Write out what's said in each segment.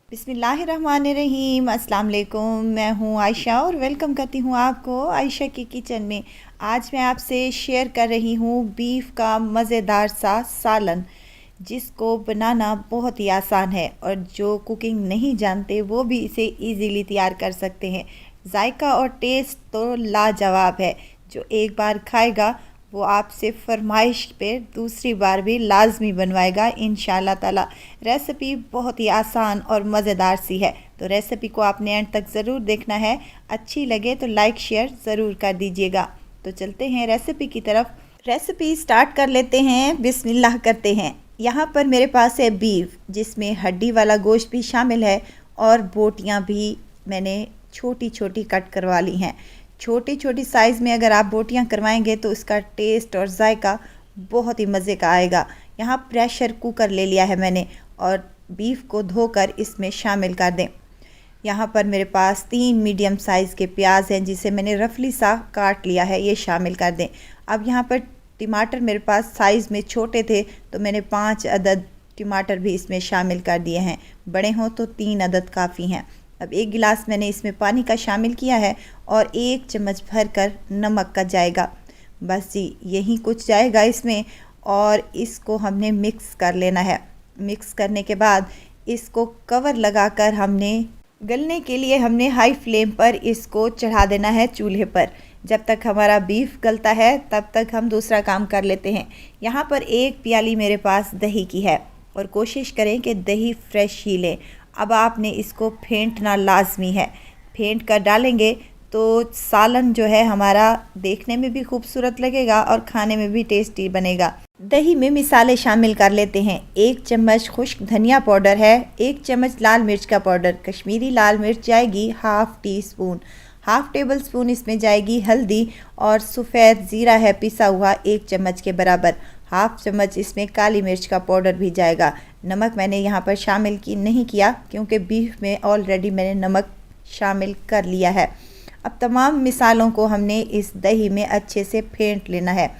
बिस्मिल्लाहिर्रहमानिर्रहीम। अस्सलाम वालेकुम। मैं हूँ आयशा और वेलकम करती हूँ आपको आयशा की किचन में। आज मैं आपसे शेयर कर रही हूँ बीफ का मज़ेदार सा सालन, जिसको बनाना बहुत ही आसान है और जो कुकिंग नहीं जानते वो भी इसे इजीली तैयार कर सकते हैं। जायका और टेस्ट तो लाजवाब है। जो एक बार खाएगा वो आपसे फरमाइश पे दूसरी बार भी लाजमी बनवाएगा इंशाल्लाह ताला। रेसिपी बहुत ही आसान और मज़ेदार सी है, तो रेसिपी को आपने एंड तक ज़रूर देखना है। अच्छी लगे तो लाइक शेयर ज़रूर कर दीजिएगा। तो चलते हैं रेसिपी की तरफ। रेसिपी स्टार्ट कर लेते हैं, बिस्मिल्लाह करते हैं। यहाँ पर मेरे पास है बीफ, जिसमें हड्डी वाला गोश्त भी शामिल है और बोटियाँ भी मैंने छोटी छोटी कट करवा ली हैं। छोटी छोटी साइज़ में अगर आप बोटियां करवाएंगे तो इसका टेस्ट और जायका बहुत ही मज़े का आएगा। यहाँ प्रेशर कुकर ले लिया है मैंने और बीफ को धोकर इसमें शामिल कर दें। यहाँ पर मेरे पास 3 मीडियम साइज़ के प्याज हैं, जिसे मैंने रफली सा काट लिया है, ये शामिल कर दें। अब यहाँ पर टमाटर मेरे पास साइज़ में छोटे थे तो मैंने 5 अदद टमाटर भी इसमें शामिल कर दिए हैं। बड़े हों तो 3 अदद काफ़ी हैं। अब 1 गिलास मैंने इसमें पानी का शामिल किया है और 1 चम्मच भर कर नमक का जाएगा। बस जी यही कुछ जाएगा इसमें और इसको हमने मिक्स कर लेना है। मिक्स करने के बाद इसको कवर लगाकर हमने गलने के लिए हमने हाई फ्लेम पर इसको चढ़ा देना है चूल्हे पर। जब तक हमारा बीफ गलता है तब तक हम दूसरा काम कर लेते हैं। यहाँ पर 1 प्याली मेरे पास दही की है और कोशिश करें कि दही फ्रेश ही लें। अब आपने इसको फेंटना लाजमी है। फेंट कर डालेंगे तो सालन जो है हमारा देखने में भी खूबसूरत लगेगा और खाने में भी टेस्टी बनेगा। दही में मिसाले शामिल कर लेते हैं। 1 चम्मच खुश्क धनिया पाउडर है, 1 चम्मच लाल मिर्च का पाउडर, कश्मीरी लाल मिर्च जाएगी half tea spoon, half table spoon इसमें जाएगी हल्दी और सफ़ेद ज़ीरा है पिसा हुआ 1 चम्मच के बराबर, हाफ़ चम्मच इसमें काली मिर्च का पाउडर भी जाएगा। नमक मैंने यहाँ पर शामिल नहीं किया क्योंकि बीफ में ऑलरेडी मैंने नमक शामिल कर लिया है। अब तमाम मिसालों को हमने इस दही में अच्छे से फेंट लेना है।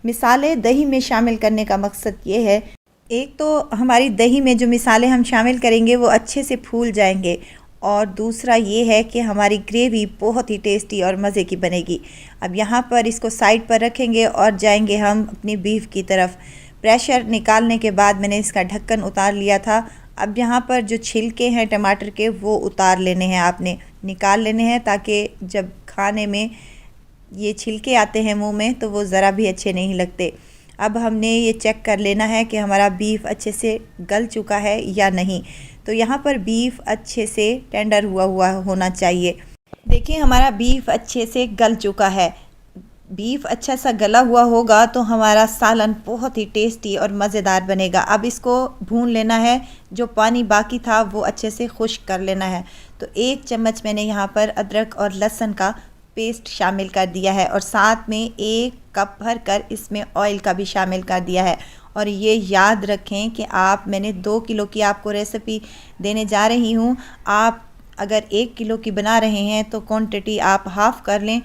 मिसाले दही में शामिल करने का मकसद ये है, एक तो हमारी दही में जो मिसाले हम शामिल करेंगे वो अच्छे से फूल जाएंगे और दूसरा ये है कि हमारी ग्रेवी बहुत ही टेस्टी और मज़े की बनेगी। अब यहाँ पर इसको साइड पर रखेंगे और जाएंगे हम अपनी बीफ की तरफ। प्रेशर निकालने के बाद मैंने इसका ढक्कन उतार लिया था। अब यहाँ पर जो छिलके हैं टमाटर के वो उतार लेने हैं, आपने निकाल लेने हैं, ताकि जब खाने में ये छिलके आते हैं मुंह में तो वो ज़रा भी अच्छे नहीं लगते। अब हमने ये चेक कर लेना है कि हमारा बीफ अच्छे से गल चुका है या नहीं। तो यहाँ पर बीफ अच्छे से टेंडर हुआ होना चाहिए। देखिए हमारा बीफ अच्छे से गल चुका है। बीफ अच्छा सा गला हुआ होगा तो हमारा सालन बहुत ही टेस्टी और मज़ेदार बनेगा। अब इसको भून लेना है, जो पानी बाकी था वो अच्छे से खुश्क कर लेना है। तो 1 चम्मच मैंने यहाँ पर अदरक और लहसुन का पेस्ट शामिल कर दिया है और साथ में 1 कप भर कर इसमें ऑयल का भी शामिल कर दिया है। और ये याद रखें कि मैंने 2 किलो की आपको रेसिपी देने जा रही हूँ। आप अगर 1 किलो की बना रहे हैं तो क्वांटिटी आप हाफ़ कर लें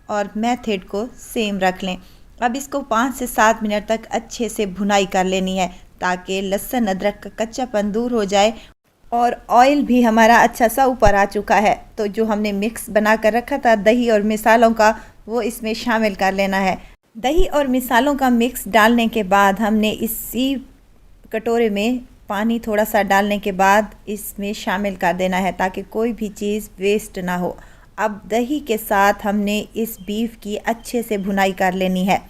और मेथड को सेम रख लें। अब इसको 5 से 7 मिनट तक अच्छे से भुनाई कर लेनी है ताकि लहसुन अदरक का कच्चापन दूर हो जाए। और ऑयल भी हमारा अच्छा सा ऊपर आ चुका है। तो जो हमने मिक्स बना कर रखा था दही और मिसालों का, वो इसमें शामिल कर लेना है। दही और मिसालों का मिक्स डालने के बाद हमने इसी कटोरे में पानी थोड़ा सा डालने के बाद इसमें शामिल कर देना है ताकि कोई भी चीज़ वेस्ट ना हो। अब दही के साथ हमने इस बीफ की अच्छे से भुनाई कर लेनी है।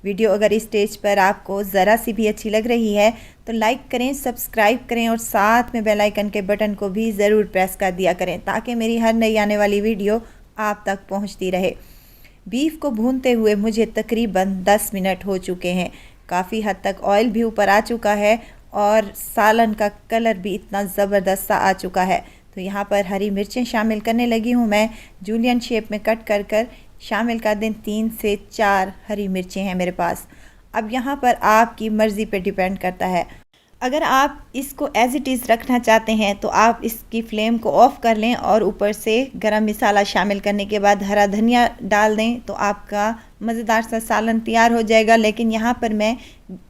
वीडियो अगर इस स्टेज पर आपको ज़रा सी भी अच्छी लग रही है तो लाइक करें, सब्सक्राइब करें और साथ में बेल आइकन के बटन को भी ज़रूर प्रेस कर दिया करें ताकि मेरी हर नई आने वाली वीडियो आप तक पहुंचती रहे। बीफ को भूनते हुए मुझे तकरीबन 10 मिनट हो चुके हैं। काफ़ी हद तक ऑयल भी ऊपर आ चुका है और सालन का कलर भी इतना ज़बरदस्त सा आ चुका है। तो यहाँ पर हरी मिर्चें शामिल करने लगी हूँ मैं, जूलियन शेप में कट कर कर शामिल कर दें। 3 से 4 हरी मिर्चें हैं मेरे पास। अब यहाँ पर आपकी मर्ज़ी पे डिपेंड करता है। अगर आप इसको एज़ इट इज़ रखना चाहते हैं तो आप इसकी फ्लेम को ऑफ़ कर लें और ऊपर से गरम मसाला शामिल करने के बाद हरा धनिया डाल दें तो आपका मज़ेदार सा सालन तैयार हो जाएगा। लेकिन यहाँ पर मैं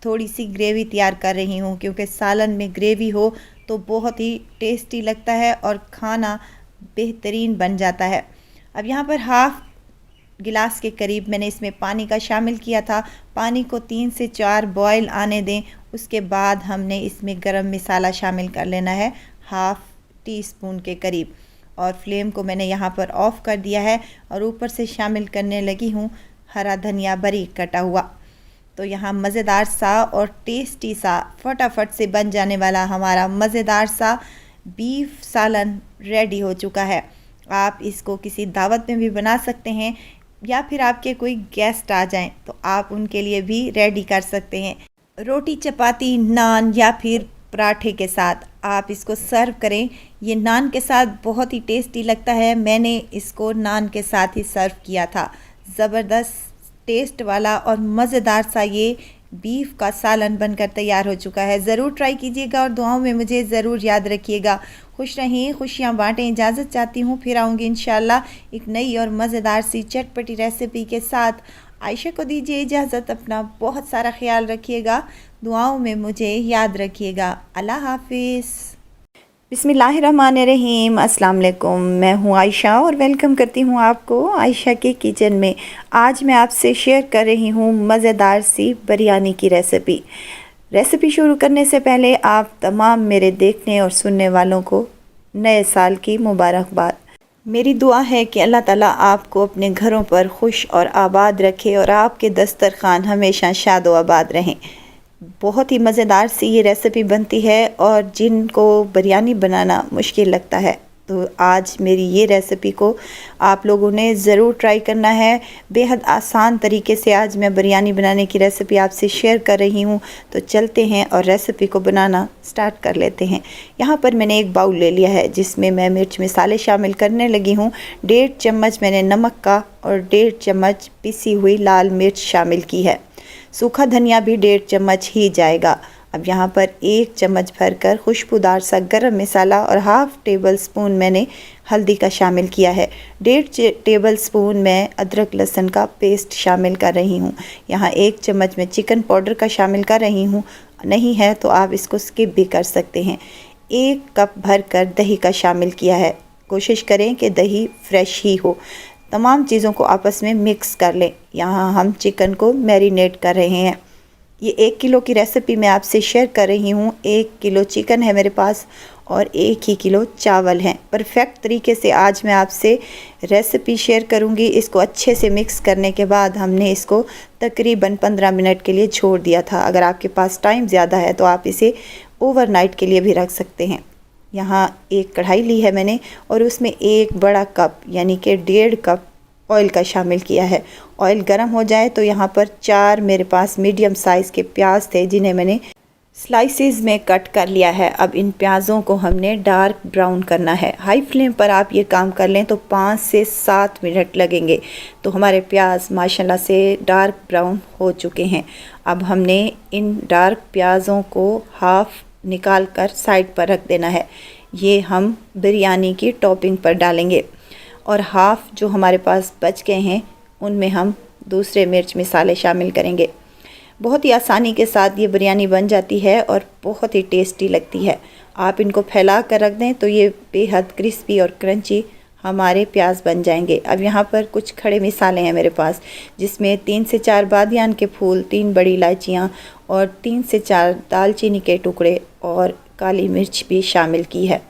थोड़ी सी ग्रेवी तैयार कर रही हूँ क्योंकि सालन में ग्रेवी हो तो बहुत ही टेस्टी लगता है और खाना बेहतरीन बन जाता है। अब यहाँ पर हाफ़ गिलास के करीब मैंने इसमें पानी का शामिल किया था। पानी को 3 से 4 बॉयल आने दें। उसके बाद हमने इसमें गरम मसाला शामिल कर लेना है हाफ़ टी स्पून के करीब, और फ्लेम को मैंने यहाँ पर ऑफ़ कर दिया है और ऊपर से शामिल करने लगी हूँ हरा धनिया बारीक कटा हुआ। तो यहाँ मज़ेदार सा और टेस्टी सा फटाफट से बन जाने वाला हमारा मज़ेदार सा बीफ सालन रेडी हो चुका है। आप इसको किसी दावत में भी बना सकते हैं, या फिर आपके कोई गेस्ट आ जाएं तो आप उनके लिए भी रेडी कर सकते हैं। रोटी, चपाती, नान या फिर पराठे के साथ आप इसको सर्व करें। ये नान के साथ बहुत ही टेस्टी लगता है। मैंने इसको नान के साथ ही सर्व किया था। ज़बरदस्त टेस्ट वाला और मज़ेदार सा ये बीफ का सालन बनकर तैयार हो चुका है। ज़रूर ट्राई कीजिएगा और दुआओं में मुझे ज़रूर याद रखिएगा। खुश रहें, खुशियाँ बाँटें। इजाज़त चाहती हूँ, फिर आऊँगी इंशाल्लाह एक नई और मज़ेदार सी चटपटी रेसिपी के साथ। आयशा को दीजिए इजाज़त। अपना बहुत सारा ख्याल रखिएगा, दुआओं में मुझे याद रखिएगा। अल्लाह हाफिज़। बिस्मिल्लाहिर्रहमानिर्रहीम। अस्सलाम वालेकुम। मैं हूँ आयशा और वेलकम करती हूँ आपको आयशा के किचन में। आज मैं आपसे शेयर कर रही हूँ मज़ेदार सी बिरयानी की रेसिपी शुरू करने से पहले आप तमाम मेरे देखने और सुनने वालों को नए साल की मुबारकबाद। मेरी दुआ है कि अल्लाह ताला आपको अपने घरों पर खुश और आबाद रखे और आपके दस्तरखान हमेशा शाद व आबाद रहें। बहुत ही मज़ेदार सी ये रेसिपी बनती है और जिनको बिरयानी बनाना मुश्किल लगता है तो आज मेरी ये रेसिपी को आप लोगों ने ज़रूर ट्राई करना है। बेहद आसान तरीके से आज मैं बिरयानी बनाने की रेसिपी आपसे शेयर कर रही हूँ। तो चलते हैं और रेसिपी को बनाना स्टार्ट कर लेते हैं। यहाँ पर मैंने एक बाउल ले लिया है जिसमें मैं मिर्च मसाले शामिल करने लगी हूँ। 1.5 चम्मच मैंने नमक का और 1.5 चम्मच पिसी हुई लाल मिर्च शामिल की है। सूखा धनिया भी 1.5 चम्मच ही जाएगा। अब यहाँ पर 1 चम्मच भरकर खुशबूदार सा गरम मसाला और हाफ़ टेबल स्पून मैंने हल्दी का शामिल किया है। 1.5 टेबल स्पून मैं अदरक लहसुन का पेस्ट शामिल कर रही हूँ। यहाँ 1 चम्मच मैं चिकन पाउडर का शामिल कर रही हूँ। नहीं है तो आप इसको स्किप भी कर सकते हैं। 1 कप भरकर दही का शामिल किया है। कोशिश करें कि दही फ्रेश ही हो। तमाम चीज़ों को आपस में मिक्स कर लें। यहाँ हम चिकन को मैरिनेट कर रहे हैं। ये 1 किलो की रेसिपी मैं आपसे शेयर कर रही हूँ। 1 किलो चिकन है मेरे पास और 1 ही किलो चावल हैं। परफेक्ट तरीके से आज मैं आपसे रेसिपी शेयर करूँगी। इसको अच्छे से मिक्स करने के बाद हमने इसको तकरीबन 15 मिनट के लिए छोड़ दिया था। अगर आपके पास टाइम ज़्यादा है तो आप इसे ओवरनाइट के लिए भी रख सकते हैं। यहाँ एक कढ़ाई ली है मैंने और उसमें 1 बड़ा कप यानी कि 1.5 कप ऑयल का शामिल किया है। ऑयल गर्म हो जाए तो यहाँ पर 4 मेरे पास मीडियम साइज़ के प्याज थे जिन्हें मैंने स्लाइसेस में कट कर लिया है। अब इन प्याज़ों को हमने डार्क ब्राउन करना है। हाई फ्लेम पर आप ये काम कर लें तो 5 से 7 मिनट लगेंगे। तो हमारे प्याज माशाल्लाह से डार्क ब्राउन हो चुके हैं। अब हमने इन डार्क प्याज़ों को हाफ़ निकाल कर साइड पर रख देना है। ये हम बिरयानी की टॉपिंग पर डालेंगे और हाफ़ जो हमारे पास बच गए हैं उनमें हम दूसरे मिर्च मसाले शामिल करेंगे। बहुत ही आसानी के साथ ये बिरयानी बन जाती है और बहुत ही टेस्टी लगती है। आप इनको फैला कर रख दें तो ये बेहद क्रिस्पी और क्रंची हमारे प्याज बन जाएंगे। अब यहाँ पर कुछ खड़े मसाले हैं मेरे पास जिसमें 3 से 4 बादियान के फूल, 3 बड़ी इलायचियाँ और 3 से 4 दालचीनी के टुकड़े और काली मिर्च भी शामिल की है।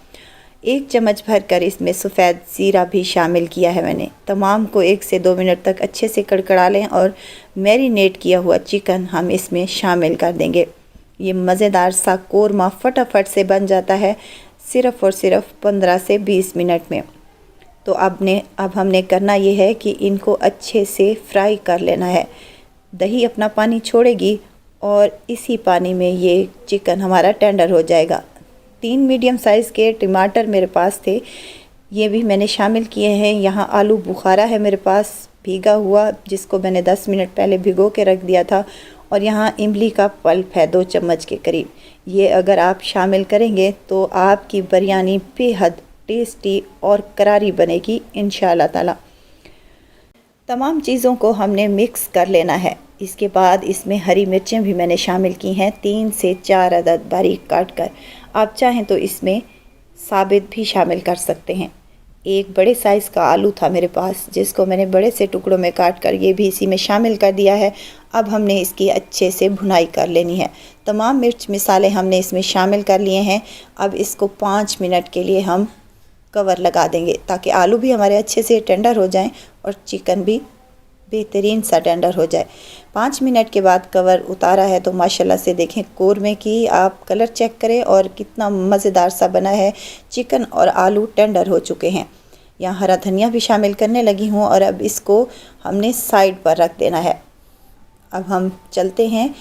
1 चम्मच भरकर इसमें सफ़ेद ज़ीरा भी शामिल किया है मैंने। तमाम को 1 से 2 मिनट तक अच्छे से कड़कड़ा लें और मैरिनेट किया हुआ चिकन हम इसमें शामिल कर देंगे। ये मज़ेदार सा कोरमा फटाफट से बन जाता है सिर्फ़ और सिर्फ 15 से 20 मिनट में। तो अब हमने करना ये है कि इनको अच्छे से फ्राई कर लेना है। दही अपना पानी छोड़ेगी और इसी पानी में ये चिकन हमारा टेंडर हो जाएगा। 3 मीडियम साइज़ के टमाटर मेरे पास थे, ये भी मैंने शामिल किए हैं। यहाँ आलू बुखारा है मेरे पास भीगा हुआ जिसको मैंने 10 मिनट पहले भिगो के रख दिया था। और यहाँ इमली का पल्प है 2 चम्मच के करीब। ये अगर आप शामिल करेंगे तो आपकी बिरयानी बेहद टेस्टी और करारी बनेगी इंशाअल्लाह ताला। तमाम चीज़ों को हमने मिक्स कर लेना है। इसके बाद इसमें हरी मिर्चें भी मैंने शामिल की हैं 3 से 4 अदद बारीक काट कर। आप चाहें तो इसमें साबित भी शामिल कर सकते हैं। एक बड़े साइज़ का आलू था मेरे पास, जिसको मैंने बड़े से टुकड़ों में काट कर ये भी इसी में शामिल कर दिया है। अब हमने इसकी अच्छे से भुनाई कर लेनी है। तमाम मिर्च मसाले हमने इसमें शामिल कर लिए हैं। अब इसको 5 मिनट के लिए हम कवर लगा देंगे ताकि आलू भी हमारे अच्छे से टेंडर हो जाएं और चिकन भी बेहतरीन सा टेंडर हो जाए। 5 मिनट के बाद कवर उतारा है तो माशाल्लाह से देखें कोरमे की आप कलर चेक करें और कितना मज़ेदार सा बना है। चिकन और आलू टेंडर हो चुके हैं। यहाँ हरा धनिया भी शामिल करने लगी हूँ और अब इसको हमने साइड पर रख देना है। अब हम चलते हैं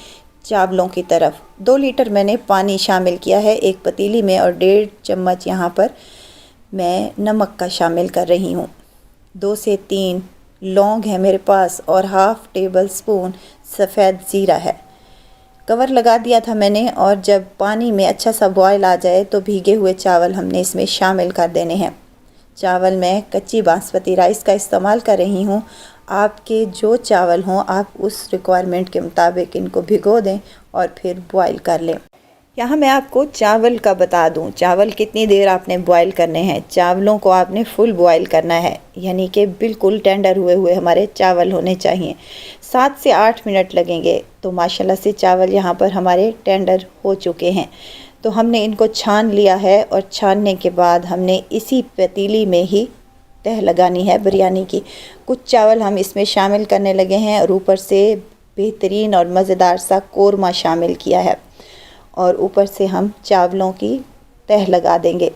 चावलों की तरफ। 2 लीटर मैंने पानी शामिल किया है एक पतीली में और 1.5 चम्मच यहाँ पर मैं नमक का शामिल कर रही हूँ। 2 से 3 लौंग है मेरे पास और हाफ़ टेबल स्पून सफ़ेद ज़ीरा है। कवर लगा दिया था मैंने और जब पानी में अच्छा सा बॉयल आ जाए तो भीगे हुए चावल हमने इसमें शामिल कर देने हैं। चावल मैं कच्ची बासमती राइस का इस्तेमाल कर रही हूँ। आपके जो चावल हों आप उस रिक्वायरमेंट के मुताबिक इनको भिगो दें और फिर बॉयल कर लें। यहाँ मैं आपको चावल का बता दूँ, चावल कितनी देर आपने बॉयल करने हैं। चावलों को आपने फुल बॉयल करना है, यानी कि बिल्कुल टेंडर हुए हुए हमारे चावल होने चाहिए। 7 से 8 मिनट लगेंगे। तो माशाल्लाह से चावल यहाँ पर हमारे टेंडर हो चुके हैं। तो हमने इनको छान लिया है और छानने के बाद हमने इसी पतीली में ही तह लगानी है बिरयानी की। कुछ चावल हम इसमें शामिल करने लगे हैं और ऊपर से बेहतरीन और मज़ेदार सा कोरमा शामिल किया है और ऊपर से हम चावलों की तह लगा देंगे।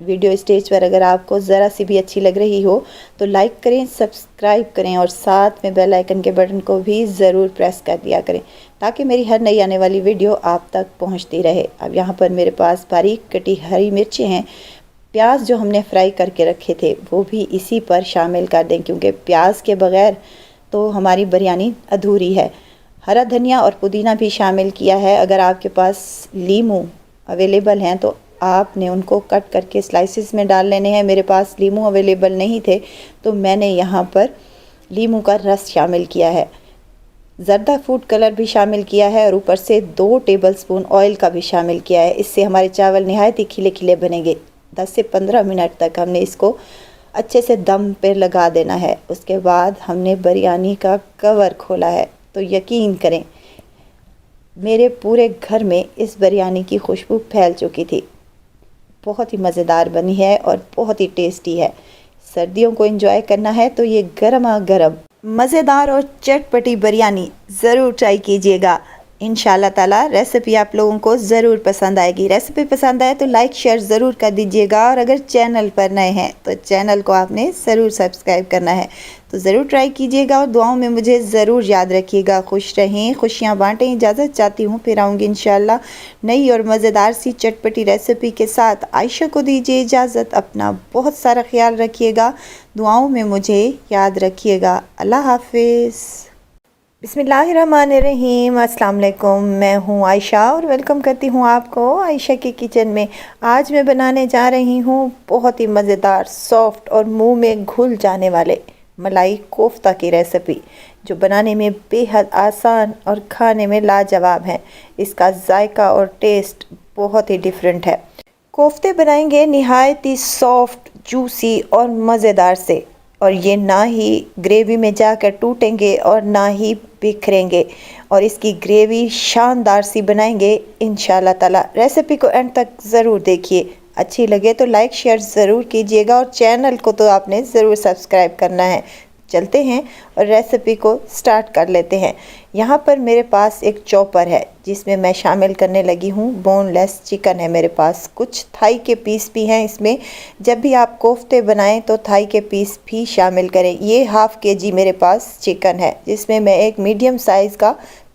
वीडियो स्टेज पर अगर आपको ज़रा सी भी अच्छी लग रही हो तो लाइक करें, सब्सक्राइब करें और साथ में बेल आइकन के बटन को भी ज़रूर प्रेस कर दिया करें ताकि मेरी हर नई आने वाली वीडियो आप तक पहुंचती रहे। अब यहाँ पर मेरे पास बारीक कटी हरी मिर्चें हैं। प्याज जो हमने फ्राई करके रखे थे वो भी इसी पर शामिल कर दें, क्योंकि प्याज के बग़ैर तो हमारी बिरयानी अधूरी है। हरा धनिया और पुदीना भी शामिल किया है। अगर आपके पास लीमू अवेलेबल हैं तो आपने उनको कट करके स्लाइसिस में डाल लेने हैं। मेरे पास लीमू अवेलेबल नहीं थे तो मैंने यहाँ पर लीमू का रस शामिल किया है। ज़र्दा फूड कलर भी शामिल किया है और ऊपर से 2 टेबलस्पून ऑयल का भी शामिल किया है। इससे हमारे चावल नहायत ही खिले खिले बनेंगे। 10 से 15 मिनट तक हमने इसको अच्छे से दम पे लगा देना है। उसके बाद हमने बिरयानी का कवर खोला है तो यकीन करें मेरे पूरे घर में इस बिरयानी की खुशबू फैल चुकी थी। बहुत ही मज़ेदार बनी है और बहुत ही टेस्टी है। सर्दियों को एंजॉय करना है तो ये गरमा गरम मज़ेदार और चटपटी बिरयानी ज़रूर ट्राई कीजिएगा। इंशाल्लाह ताला रेसिपी आप लोगों को ज़रूर पसंद आएगी। रेसिपी पसंद आए तो लाइक शेयर ज़रूर कर दीजिएगा और अगर चैनल पर नए हैं तो चैनल को आपने ज़रूर सब्सक्राइब करना है। तो ज़रूर ट्राई कीजिएगा और दुआओं में मुझे ज़रूर याद रखिएगा। खुश रहें, खुशियाँ बाँटें। इजाज़त चाहती हूँ, फिर आऊँगी इंशाल्लाह नई और मज़ेदार सी चटपटी रेसिपी के साथ। आयशा को दीजिए इजाज़त। अपना बहुत सारा ख्याल रखिएगा, दुआओं में मुझे याद रखिएगा। अल्लाह हाफिज़। बिस्मिल्लाहिर्रहमानिर्रहीम। अस्सलाम वालेकुम। मैं हूँ आयशा और वेलकम करती हूँ आपको आयशा की किचन में। आज मैं बनाने जा रही हूँ बहुत ही मज़ेदार, सॉफ्ट और मुंह में घुल जाने वाले मलाई कोफ्ता की रेसिपी, जो बनाने में बेहद आसान और खाने में लाजवाब है। इसका जायका और टेस्ट बहुत ही डिफरेंट है। कोफ्ते बनाएंगे नहायत ही सॉफ्ट, जूसी और मज़ेदार से, और ये ना ही ग्रेवी में जाकर टूटेंगे और ना ही बिखरेंगे, और इसकी ग्रेवी शानदार सी बनाएंगे इंशाल्लाह ताला। रेसिपी को एंड तक ज़रूर देखिए। अच्छी लगे तो लाइक शेयर ज़रूर कीजिएगा और चैनल को तो आपने ज़रूर सब्सक्राइब करना है। चलते हैं और रेसिपी को स्टार्ट कर लेते हैं। यहाँ पर मेरे पास एक चॉपर है जिसमें मैं शामिल करने लगी हूँ बोनलेस चिकन है मेरे पास। कुछ थाई के पीस भी हैं इसमें। जब भी आप कोफ्ते बनाएं तो थाई के पीस भी शामिल करें। ये हाफ़ kg मेरे पास चिकन है जिसमें मैं एक मीडियम साइज़ का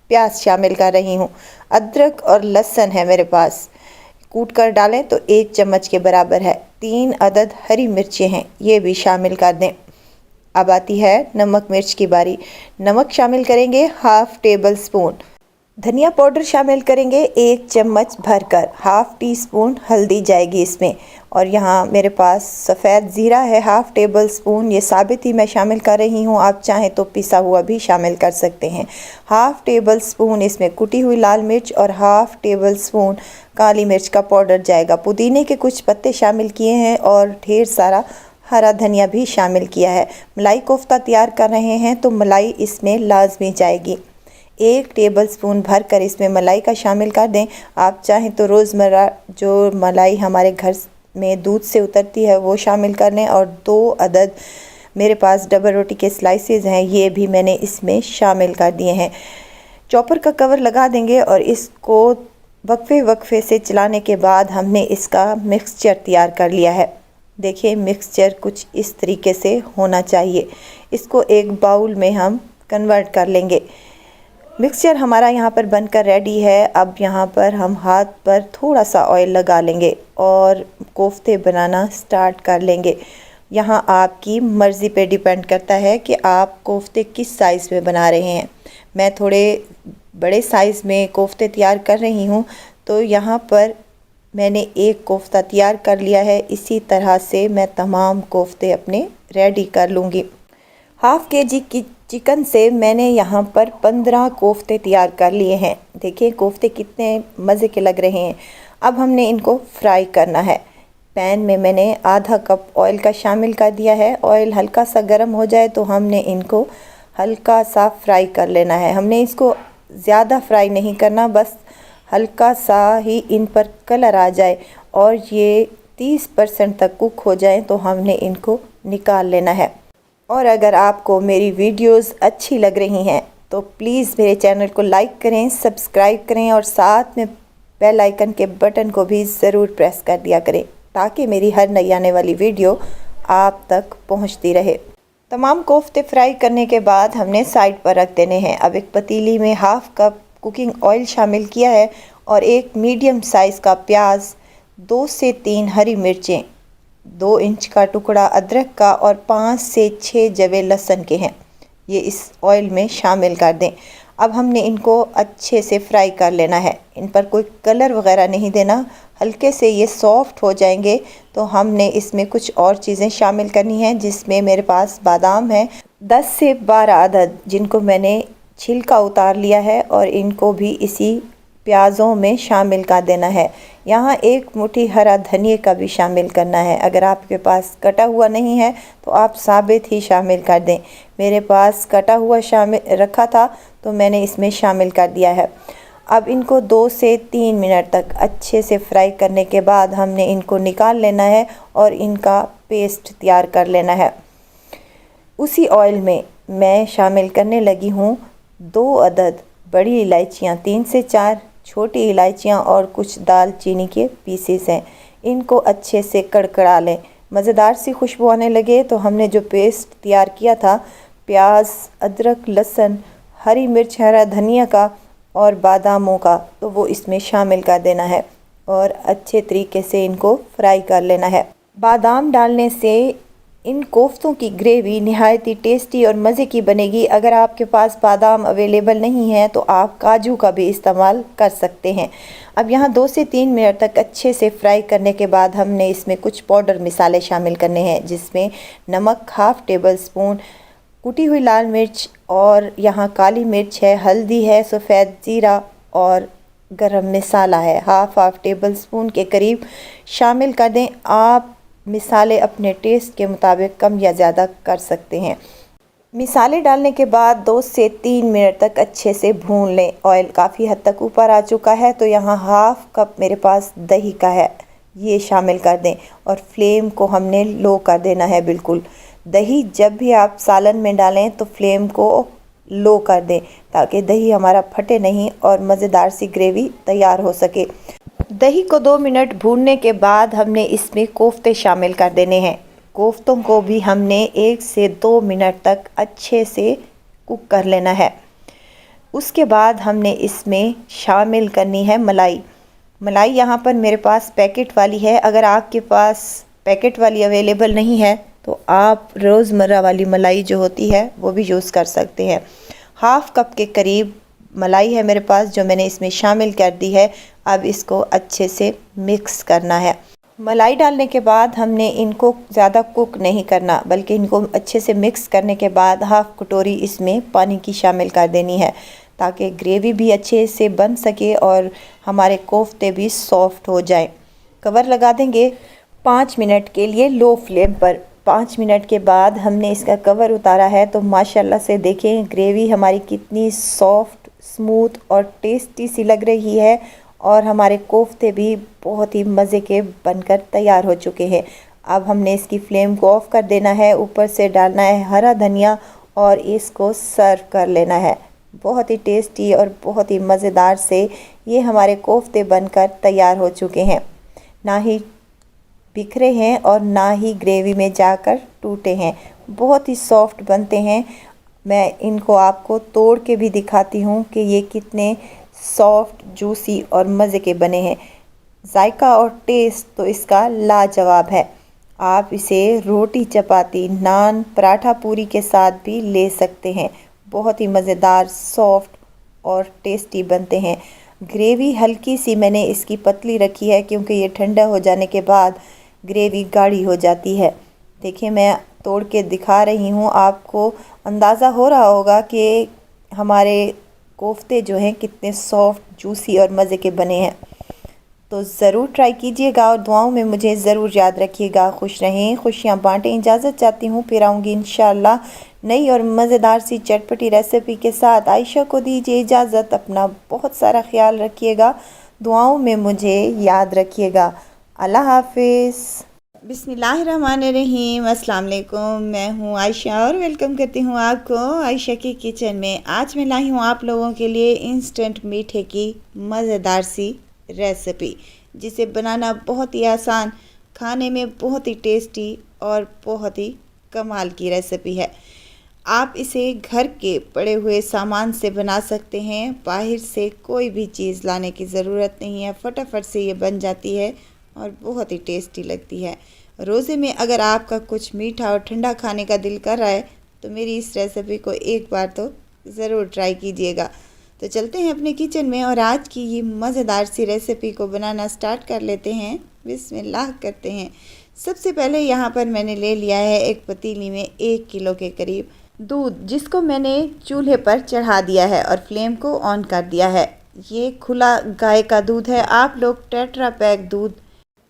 प्याज शामिल कर रही हूँ। अदरक और लहसुन है मेरे पास, कूट कर डालें तो 1 चम्मच के बराबर है। 3 अदद हरी मिर्चें हैं, ये भी शामिल कर दें। अब आती है नमक मिर्च की बारी। नमक शामिल करेंगे हाफ़ टेबल स्पून। धनिया पाउडर शामिल करेंगे 1 चम्मच भरकर, हाफ़ टी स्पून हल्दी जाएगी इसमें। और यहाँ मेरे पास सफ़ेद ज़ीरा है हाफ़ टेबल स्पून, ये साबित ही मैं शामिल कर रही हूँ, आप चाहें तो पिसा हुआ भी शामिल कर सकते हैं। हाफ़ टेबल स्पून इसमें कुटी हुई लाल मिर्च और हाफ़ टेबल स्पून काली मिर्च का पाउडर जाएगा। पुदीने के कुछ पत्ते शामिल किए हैं और ढेर सारा हरा धनिया भी शामिल किया है। मलाई कोफ्ता तैयार कर रहे हैं तो मलाई इसमें लाजमी जाएगी। 1 टेबल स्पून भर कर इसमें मलाई का शामिल कर दें। आप चाहें तो रोज़मर्रा जो मलाई हमारे घर में दूध से उतरती है वो शामिल कर लें। और 2 अदद मेरे पास डबल रोटी के स्लाइसेस हैं, ये भी मैंने इसमें शामिल कर दिए हैं। चॉपर का कवर लगा देंगे और इसको वक्फे से चलाने के बाद हमने इसका मिक्सचर तैयार कर लिया है। देखिए मिक्सचर कुछ इस तरीके से होना चाहिए। इसको एक बाउल में हम कन्वर्ट कर लेंगे। मिक्सचर हमारा यहाँ पर बनकर रेडी है। अब यहाँ पर हम हाथ पर थोड़ा सा ऑयल लगा लेंगे और कोफ्ते बनाना स्टार्ट कर लेंगे। यहाँ आपकी मर्ज़ी पे डिपेंड करता है कि आप कोफ्ते किस साइज़ में बना रहे हैं। मैं थोड़े बड़े साइज़ में कोफ्ते तैयार कर रही हूँ, तो यहाँ पर मैंने एक कोफ्ता तैयार कर लिया है। इसी तरह से मैं तमाम कोफ्ते अपने रेडी कर लूँगी। हाफ़ केजी की चिकन से मैंने यहाँ पर 15 कोफ्ते तैयार कर लिए हैं। देखिए कोफ्ते कितने मज़े के लग रहे हैं। अब हमने इनको फ्राई करना है। पैन में मैंने आधा कप ऑयल का शामिल कर दिया है। ऑयल हल्का सा गर्म हो जाए तो हमने इनको हल्का सा फ्राई कर लेना है। हमने इसको ज़्यादा फ्राई नहीं करना, बस हल्का सा ही इन पर कलर आ जाए और ये 30% तक कुक हो जाए तो हमने इनको निकाल लेना है। और अगर आपको मेरी वीडियोस अच्छी लग रही हैं तो प्लीज़ मेरे चैनल को लाइक करें, सब्सक्राइब करें और साथ में बेल आइकन के बटन को भी ज़रूर प्रेस कर दिया करें ताकि मेरी हर नई आने वाली वीडियो आप तक पहुंचती रहे। तमाम कोफ्ते फ्राई करने के बाद हमने साइड पर रख देने हैं। अब एक पतीली में हाफ़ कप कुकिंग ऑयल शामिल किया है और एक मीडियम साइज़ का प्याज, 2 से 3 हरी मिर्चें, 2 इंच का टुकड़ा अदरक का और 5 से 6 जवे लहसुन के हैं, ये इस ऑयल में शामिल कर दें। अब हमने इनको अच्छे से फ्राई कर लेना है। इन पर कोई कलर वगैरह नहीं देना, हल्के से ये सॉफ्ट हो जाएंगे तो हमने इसमें कुछ और चीज़ें शामिल करनी हैं, जिसमें मेरे पास बादाम है 10 से 12 अदद, जिनको मैंने छिलका उतार लिया है और इनको भी इसी प्याज़ों में शामिल कर देना है। यहाँ 1 मुट्ठी हरा धनिया का भी शामिल करना है। अगर आपके पास कटा हुआ नहीं है तो आप साबित ही शामिल कर दें। मेरे पास कटा हुआ शामिल रखा था तो मैंने इसमें शामिल कर दिया है। अब इनको 2 से 3 मिनट तक अच्छे से फ्राई करने के बाद हमने इनको निकाल लेना है और इनका पेस्ट तैयार कर लेना है। उसी ऑयल में मैं शामिल करने लगी हूँ 2 अदद बड़ी इलायचियाँ, 3 से 4 छोटी इलायचियाँ और कुछ दालचीनी के पीसेस हैं। इनको अच्छे से कड़कड़ा लें। मज़ेदार सी खुशबू आने लगे तो हमने जो पेस्ट तैयार किया था प्याज, अदरक, लहसुन, हरी मिर्च, हरा धनिया का और बादामों का, तो वो इसमें शामिल कर देना है और अच्छे तरीके से इनको फ्राई कर लेना है। बादाम डालने से इन कोफ्तों की ग्रेवी नहायत ही टेस्टी और मज़े की बनेगी। अगर आपके पास बादाम अवेलेबल नहीं है तो आप काजू का भी इस्तेमाल कर सकते हैं। अब यहाँ 2 से 3 मिनट तक अच्छे से फ्राई करने के बाद हमने इसमें कुछ पाउडर मिसाले शामिल करने हैं, जिसमें नमक हाफ़ टेबल स्पून, कुटी हुई लाल मिर्च और यहाँ काली मिर्च है, हल्दी है, सफ़ेद ज़ीरा और गरम मसाला है हाफ़ टेबल स्पून के करीब शामिल कर दें। आप मिसाले अपने टेस्ट के मुताबिक कम या ज़्यादा कर सकते हैं। मिसाले डालने के बाद 2 से 3 मिनट तक अच्छे से भून लें। ऑयल काफ़ी हद तक ऊपर आ चुका है तो यहाँ हाफ़ कप मेरे पास दही का है, ये शामिल कर दें और फ्लेम को हमने लो कर देना है बिल्कुल। दही जब भी आप सालन में डालें तो फ्लेम को लो कर दें ताकि दही हमारा फटे नहीं और मज़ेदार सी ग्रेवी तैयार हो सके। दही को 2 मिनट भूनने के बाद हमने इसमें कोफ्ते शामिल कर देने हैं। कोफ्तों को भी हमने 1 से 2 मिनट तक अच्छे से कुक कर लेना है। उसके बाद हमने इसमें शामिल करनी है मलाई। मलाई यहाँ पर मेरे पास पैकेट वाली है। अगर आपके पास पैकेट वाली अवेलेबल नहीं है तो आप रोज़मर्रा वाली मलाई जो होती है वो भी यूज़ कर सकते हैं। हाफ़ कप के करीब मलाई है मेरे पास जो मैंने इसमें शामिल कर दी है। अब इसको अच्छे से मिक्स करना है। मलाई डालने के बाद हमने इनको ज़्यादा कुक नहीं करना, बल्कि इनको अच्छे से मिक्स करने के बाद हाफ़ कटोरी इसमें पानी की शामिल कर देनी है, ताकि ग्रेवी भी अच्छे से बन सके और हमारे कोफ्ते भी सॉफ्ट हो जाएं। कवर लगा देंगे 5 मिनट के लिए लो फ्लेम पर। 5 मिनट के बाद हमने इसका कवर उतारा है तो माशाल्लाह से देखें ग्रेवी हमारी कितनी सॉफ्ट, स्मूथ और टेस्टी सी लग रही है, और हमारे कोफ्ते भी बहुत ही मज़े के बनकर तैयार हो चुके हैं। अब हमने इसकी फ्लेम को ऑफ़ कर देना है, ऊपर से डालना है हरा धनिया और इसको सर्व कर लेना है। बहुत ही टेस्टी और बहुत ही मज़ेदार से ये हमारे कोफ्ते बनकर तैयार हो चुके हैं। ना ही बिखरे हैं और ना ही ग्रेवी में जाकर टूटे हैं, बहुत ही सॉफ्ट बनते हैं। मैं इनको आपको तोड़ के भी दिखाती हूँ कि ये कितने सॉफ्ट, जूसी और मज़े के बने हैं। जायका और टेस्ट तो इसका लाजवाब है। आप इसे रोटी, चपाती, नान, पराठा, पूरी के साथ भी ले सकते हैं। बहुत ही मज़ेदार, सॉफ्ट और टेस्टी बनते हैं। ग्रेवी हल्की सी मैंने इसकी पतली रखी है, क्योंकि ये ठंडा हो जाने के बाद ग्रेवी गाढ़ी हो जाती है। देखिए मैं तोड़ के दिखा रही हूँ, आपको अंदाज़ा हो रहा होगा कि हमारे कोफ्ते जो हैं कितने सॉफ्ट, जूसी और मज़े के बने हैं। तो ज़रूर ट्राई कीजिएगा और दुआओं में मुझे ज़रूर याद रखिएगा। खुश रहें, खुशियाँ बांटें। इजाज़त चाहती हूँ, फिर आऊँगी इंशाअल्लाह नई और मज़ेदार सी चटपटी रेसिपी के साथ। आयशा को दीजिए इजाज़त। अपना बहुत सारा ख्याल रखिएगा, दुआओं में मुझे याद रखिएगा। अल्लाह हाफिज़। बिस्मिल्लाहिर्रहमानिर्रहीम। अस्सलाम वालेकुम। मैं हूँ आयशा और वेलकम करती हूँ आपको आयशा की किचन में। आज मैं लाई हूँ आप लोगों के लिए इंस्टेंट मीठे की मज़ेदार सी रेसिपी, जिसे बनाना बहुत ही आसान, खाने में बहुत ही टेस्टी और बहुत ही कमाल की रेसिपी है। आप इसे घर के पड़े हुए सामान से बना सकते हैं, बाहर से कोई भी चीज़ लाने की ज़रूरत नहीं है। फटाफट से ये बन जाती है और बहुत ही टेस्टी लगती है। रोज़े में अगर आपका कुछ मीठा और ठंडा खाने का दिल कर रहा है तो मेरी इस रेसिपी को एक बार तो ज़रूर ट्राई कीजिएगा। तो चलते हैं अपने किचन में और आज की ये मज़ेदार सी रेसिपी को बनाना स्टार्ट कर लेते हैं। बिस्मिल्लाह करते हैं। सबसे पहले यहाँ पर मैंने ले लिया है एक पतीली में 1 किलो के करीब दूध, जिसको मैंने चूल्हे पर चढ़ा दिया है और फ्लेम को ऑन कर दिया है। ये खुला गाय का दूध है, आप लोग टेट्रा पैक दूध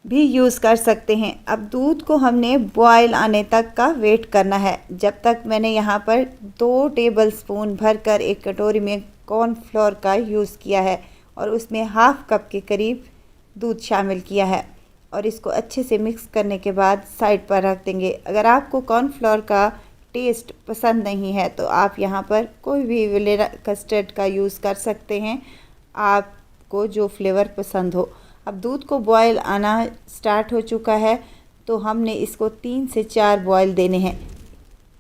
भी यूज़ कर सकते हैं। अब दूध को हमने बॉयल आने तक का वेट करना है। जब तक मैंने यहाँ पर 2 टेबलस्पून भरकर एक कटोरी में कॉर्नफ्लोर का यूज़ किया है और उसमें हाफ़ कप के करीब दूध शामिल किया है, और इसको अच्छे से मिक्स करने के बाद साइड पर रख देंगे। अगर आपको कॉर्नफ्लोर का टेस्ट पसंद नहीं है तो आप यहाँ पर कोई भी वनीला कस्टर्ड का यूज़ कर सकते हैं, आपको जो फ्लेवर पसंद हो। अब दूध को बॉयल आना स्टार्ट हो चुका है, तो हमने इसको 3 से 4 बॉयल देने हैं,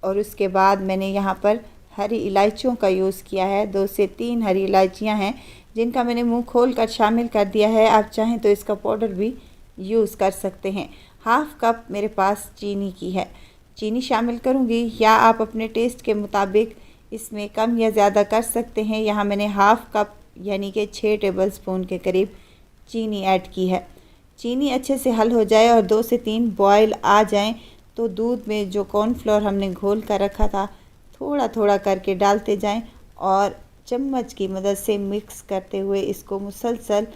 और उसके बाद मैंने यहाँ पर हरी इलायचियों का यूज़ किया है। 2 से 3 हरी इलायचियाँ हैं जिनका मैंने मुंह खोल कर शामिल कर दिया है। आप चाहें तो इसका पाउडर भी यूज़ कर सकते हैं। हाफ़ कप मेरे पास चीनी की है, चीनी शामिल करूँगी, या आप अपने टेस्ट के मुताबिक इसमें कम या ज़्यादा कर सकते हैं। यहाँ मैंने हाफ़ कप यानी कि 6 टेबलस्पून के करीब चीनी ऐड की है। चीनी अच्छे से हल हो जाए और 2 से 3 बॉयल आ जाएं तो दूध में जो कॉर्नफ्लोर हमने घोल कर रखा था थोड़ा थोड़ा करके डालते जाएं और चम्मच की मदद से मिक्स करते हुए इसको मुसलसल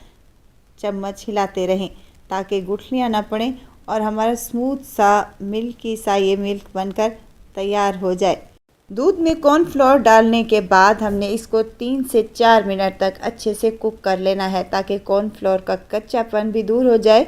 चम्मच हिलाते रहें, ताकि गुठलियाँ ना पड़ें और हमारा स्मूथ सा मिल्की सा ये मिल्क बनकर तैयार हो जाए। दूध में कॉर्नफ्लोर डालने के बाद हमने इसको 3 से 4 मिनट तक अच्छे से कुक कर लेना है, ताकि कॉर्नफ्लोर का कच्चापन भी दूर हो जाए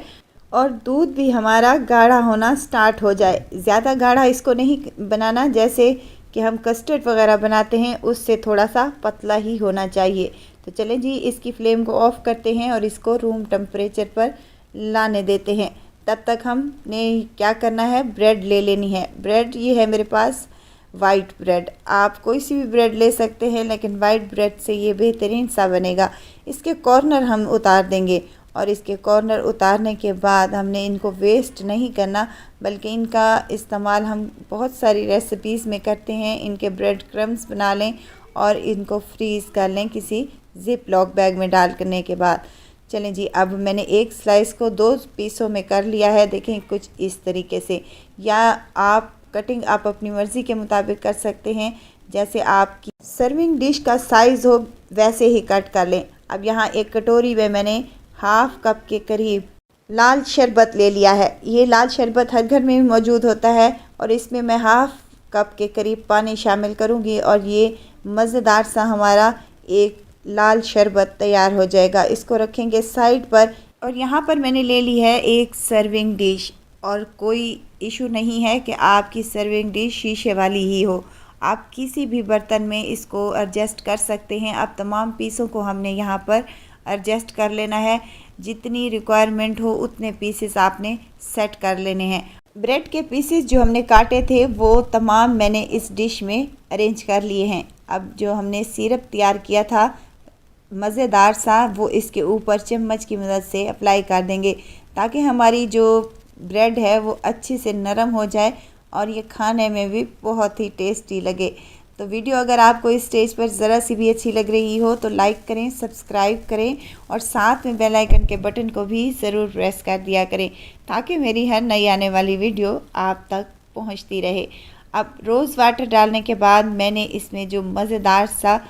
और दूध भी हमारा गाढ़ा होना स्टार्ट हो जाए। ज़्यादा गाढ़ा इसको नहीं बनाना, जैसे कि हम कस्टर्ड वगैरह बनाते हैं उससे थोड़ा सा पतला ही होना चाहिए। तो चलें जी, इसकी फ्लेम को ऑफ़ करते हैं और इसको रूम टेम्परेचर पर लाने देते हैं। तब तक हमने क्या करना है, ब्रेड ले लेनी है। ब्रेड ये है मेरे पास वाइट ब्रेड, आप कोई सी भी ब्रेड ले सकते हैं, लेकिन वाइट ब्रेड से ये बेहतरीन सा बनेगा। इसके कॉर्नर हम उतार देंगे और इसके कॉर्नर उतारने के बाद हमने इनको वेस्ट नहीं करना, बल्कि इनका इस्तेमाल हम बहुत सारी रेसिपीज़ में करते हैं। इनके ब्रेड क्रम्स बना लें और इनको फ्रीज़ कर लें किसी ज़िप लॉक बैग में डाल करने के बाद। चलें जी, अब मैंने एक स्लाइस को 2 पीसों में कर लिया है, देखें कुछ इस तरीके से। या आप कटिंग आप अपनी मर्ज़ी के मुताबिक कर सकते हैं, जैसे आपकी सर्विंग डिश का साइज़ हो वैसे ही कट कर लें। अब यहाँ एक कटोरी में मैंने हाफ़ कप के करीब लाल शरबत ले लिया है। ये लाल शरबत हर घर में भी मौजूद होता है और इसमें मैं हाफ़ कप के करीब पानी शामिल करूँगी और ये मज़ेदार सा हमारा एक लाल शरबत तैयार हो जाएगा। इसको रखेंगे साइड पर। और यहाँ पर मैंने ले ली है एक सर्विंग डिश, और कोई इशू नहीं है कि आपकी सर्विंग डिश शीशे वाली ही हो, आप किसी भी बर्तन में इसको एडजस्ट कर सकते हैं। अब तमाम पीसों को हमने यहाँ पर एडजस्ट कर लेना है, जितनी रिक्वायरमेंट हो उतने पीसेस आपने सेट कर लेने हैं। ब्रेड के पीसेस जो हमने काटे थे वो तमाम मैंने इस डिश में अरेंज कर लिए हैं। अब जो हमने सिरप तैयार किया था मज़ेदार सा, वो इसके ऊपर चम्मच की मदद से अप्लाई कर देंगे ताकि हमारी जो ब्रेड है वो अच्छे से नरम हो जाए और ये खाने में भी बहुत ही टेस्टी लगे। तो वीडियो अगर आपको इस स्टेज पर ज़रा सी भी अच्छी लग रही हो तो लाइक करें, सब्सक्राइब करें और साथ में बेल आइकन के बटन को भी ज़रूर प्रेस कर दिया करें ताकि मेरी हर नई आने वाली वीडियो आप तक पहुंचती रहे। अब रोज़ वाटर डालने के बाद मैंने इसमें जो मज़ेदार सा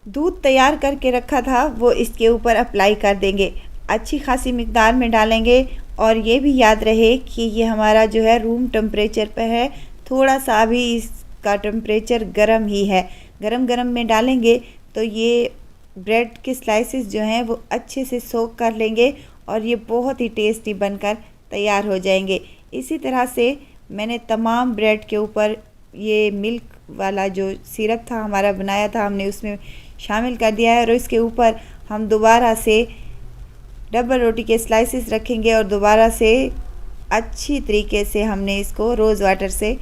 दूध तैयार करके रखा था वो इसके ऊपर अप्लाई कर देंगे। अच्छी खासी मिकदार में डालेंगे और ये भी याद रहे कि ये हमारा जो है रूम टेम्परेचर पे है, थोड़ा सा भी इसका टेम्परेचर गर्म ही है। गरम में डालेंगे तो ये ब्रेड के स्लाइसेस जो हैं वो अच्छे से सोक कर लेंगे और ये बहुत ही टेस्टी बनकर तैयार हो जाएंगे। इसी तरह से मैंने तमाम ब्रेड के ऊपर ये मिल्क वाला जो सिरप था हमारा बनाया था, हमने उसमें शामिल कर दिया है और इसके ऊपर हम दोबारा से डबल रोटी के स्लाइसेस रखेंगे और दोबारा से अच्छी तरीके से हमने इसको रोज़ वाटर से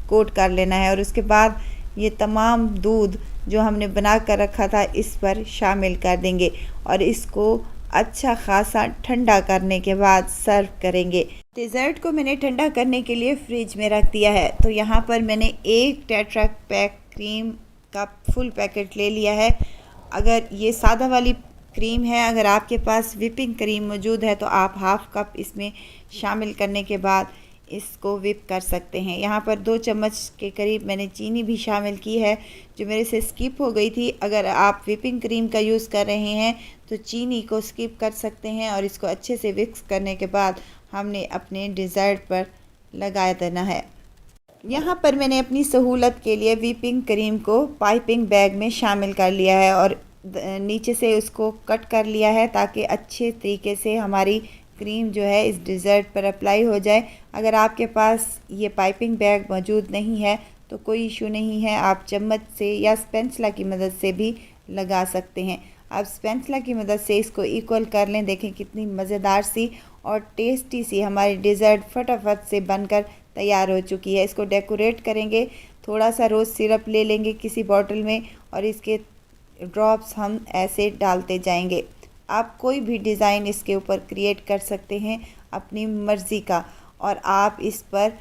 कोट कर लेना है। और उसके बाद ये तमाम दूध जो हमने बना कर रखा था इस पर शामिल कर देंगे और इसको अच्छा खासा ठंडा करने के बाद सर्व करेंगे। डेज़र्ट को मैंने ठंडा करने के लिए फ्रिज में रख दिया है। तो यहाँ पर मैंने एक टेट्रा पैक क्रीम का फुल पैकेट ले लिया है। अगर ये सादा वाली क्रीम है, अगर आपके पास विपिंग क्रीम मौजूद है तो आप हाफ़ कप इसमें शामिल करने के बाद इसको विप कर सकते हैं। यहाँ पर 2 चम्मच के करीब मैंने चीनी भी शामिल की है जो मेरे से स्किप हो गई थी। अगर आप विपिंग क्रीम का यूज़ कर रहे हैं तो चीनी को स्किप कर सकते हैं और इसको अच्छे से मिक्स करने के बाद हमने अपने डेज़र्ट पर लगा देना है। यहाँ पर मैंने अपनी सहूलत के लिए विपिंग क्रीम को पाइपिंग बैग में शामिल कर लिया है और नीचे से उसको कट कर लिया है ताकि अच्छे तरीके से हमारी क्रीम जो है इस डेज़र्ट पर अप्लाई हो जाए। अगर आपके पास ये पाइपिंग बैग मौजूद नहीं है तो कोई इशू नहीं है, आप चम्मच से या स्पेंचला की मदद से भी लगा सकते हैं। अब स्पेंचला की मदद से इसको इक्वल कर लें। देखें कितनी मज़ेदार सी और टेस्टी सी हमारी डेज़र्ट फटाफट से बनकर तैयार हो चुकी है। इसको डेकोरेट करेंगे, थोड़ा सा रोज़ सिरप ले लेंगे किसी बॉटल में और इसके ड्रॉप्स हम ऐसे डालते जाएंगे। आप कोई भी डिज़ाइन इसके ऊपर क्रिएट कर सकते हैं अपनी मर्ज़ी का और आप इस पर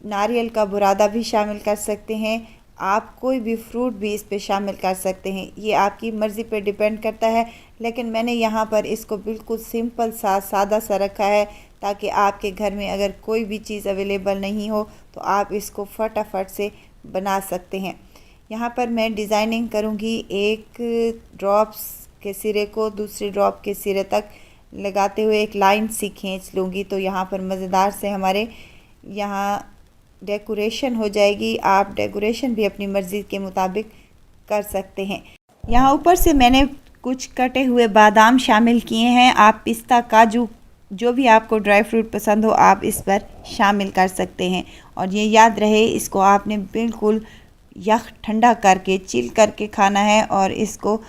नारियल का बुरादा भी शामिल कर सकते हैं। आप कोई भी फ्रूट भी इस पे शामिल कर सकते हैं, ये आपकी मर्ज़ी पे डिपेंड करता है। लेकिन मैंने यहाँ पर इसको बिल्कुल सिंपल सा सादा सा रखा है ताकि आपके घर में अगर कोई भी चीज़ अवेलेबल नहीं हो तो आप इसको फटाफट से बना सकते हैं। यहाँ पर मैं डिज़ाइनिंग करूँगी, एक ड्रॉप्स के सिरे को दूसरे ड्रॉप के सिरे तक लगाते हुए एक लाइन सी खींच लूँगी तो यहाँ पर मज़ेदार से हमारे यहाँ डेकोरेशन हो जाएगी। आप डेकोरेशन भी अपनी मर्ज़ी के मुताबिक कर सकते हैं। यहाँ ऊपर से मैंने कुछ कटे हुए बादाम शामिल किए हैं। आप पिस्ता, काजू, जो भी आपको ड्राई फ्रूट पसंद हो आप इस पर शामिल कर सकते हैं। और ये याद रहे इसको आपने बिल्कुल यख ठंडा करके चिल करके खाना है और इसको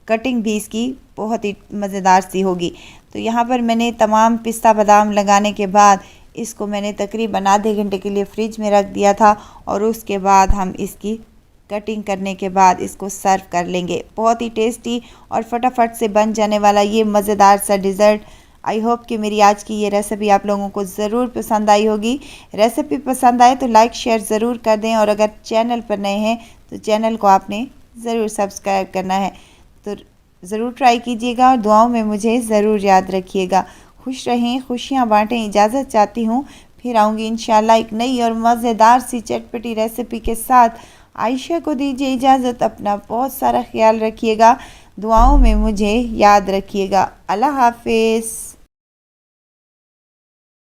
कटिंग भी इसकी बहुत ही मज़ेदार सी होगी। तो यहाँ पर मैंने तमाम पिस्ता बादाम लगाने के बाद इसको मैंने तकरीबन आधे घंटे के लिए फ्रिज में रख दिया था और उसके बाद हम इसकी कटिंग करने के बाद इसको सर्व कर लेंगे। बहुत ही टेस्टी और फटाफट से बन जाने वाला ये मज़ेदार सा डिज़र्ट। आई होप कि मेरी आज की ये रेसिपी आप लोगों को ज़रूर पसंद आई होगी। रेसिपी पसंद आए तो लाइक शेयर ज़रूर कर दें और अगर चैनल पर नए हैं तो चैनल को आपने ज़रूर सब्सक्राइब करना है। तो ज़रूर ट्राई कीजिएगा और दुआओं में मुझे ज़रूर याद रखिएगा। खुश रहें, खुशियाँ बाँटें, इजाज़त चाहती हूँ। फिर आऊँगी इंशाल्लाह एक नई और मज़ेदार सी चटपटी रेसिपी के साथ। आयशा को दीजिए इजाज़त, अपना बहुत सारा ख्याल रखिएगा, दुआओं में मुझे याद रखिएगा। अल्लाह हाफ़िज़।